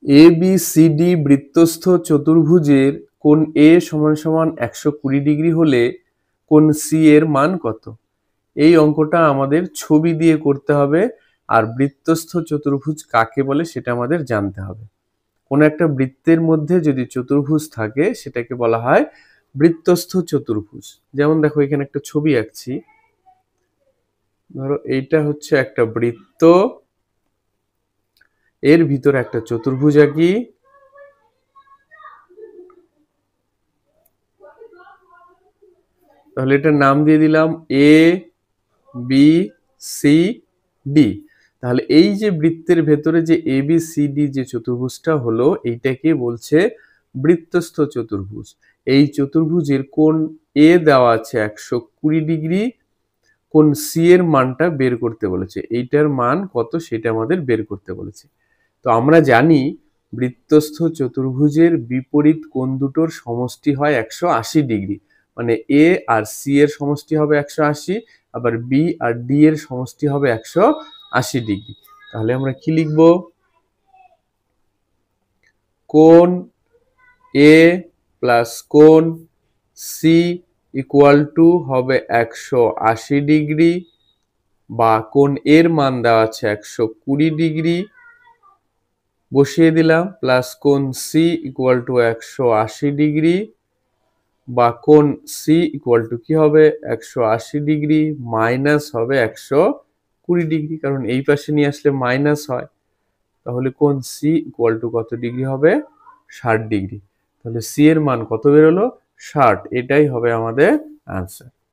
A B C D বৃত্তস্থ চতুর্ভুজের কোণ এ সমান সমান 120 ডিগ্রি হলে কোণ সি এর মান কত? এই অঙ্কটা আমাদের ছবি দিয়ে করতে হবে, আর বৃত্তস্থ চতুর্ভুজ কাকে বলে সেটা আমাদের জানতে হবে। কোন একটা বৃত্তের মধ্যে যদি চতুর্ভুজ থাকে সেটাকে বলা হয় বৃত্তস্থ চতুর্ভুজ। যেমন দেখো এখানে একটা ছবি আঁকছি, ধরো এইটা হচ্ছে একটা বৃত্ত, এর ভিতরে একটা চতুর্ভুজ আঁকি, তাহলে এটার নাম দিয়ে দিলাম এ বি সি ডি। তাহলে এই যে বৃত্তের ভেতরে যে এ বি সি ডি যে চতুর্ভুজটা হলো, এইটাকে বলছে বৃত্তস্থ চতুর্ভুজ। এই চতুর্ভুজের কোণ এ দেওয়া আছে 120 ডিগ্রি, কোণ সি এর মানটা বের করতে বলেছে। এইটার মান কত সেটা আমাদের বের করতে বলেছে। তো আমরা জানি বৃত্তস্থ চতুর্ভুজের বিপরীত কোণ দুটোর সমষ্টি হয় 180 ডিগ্রি, মানে এ আর সি এর সমষ্টি হবে 180, আবার বি আর ডি এর সমষ্টি হবে 180 ডিগ্রি। তাহলে আমরা কি লিখব? কোণ এ প্লাস কোণ সি ইকুয়াল টু হবে 180 ডিগ্রি, বা কোণ এর মান দেওয়া আছে 120 ডিগ্রি, বসিয়ে দিলাম, প্লাস কোণ সি ইকুয়াল টু 180 ডিগ্রি, বা কোণ সি ইকুয়াল টু কি হবে 180 ডিগ্রি মাইনাস হবে 120 ডিগ্রি, কারণ এই পাশে নিয়ে আসলে মাইনাস হয়। তাহলে কোণ সি ইকুয়াল টু কত ডিগ্রি হবে? 60 ডিগ্রি। তাহলে সি এর মান কত বেরোলো? 60। এটাই হবে আমাদের আনসার।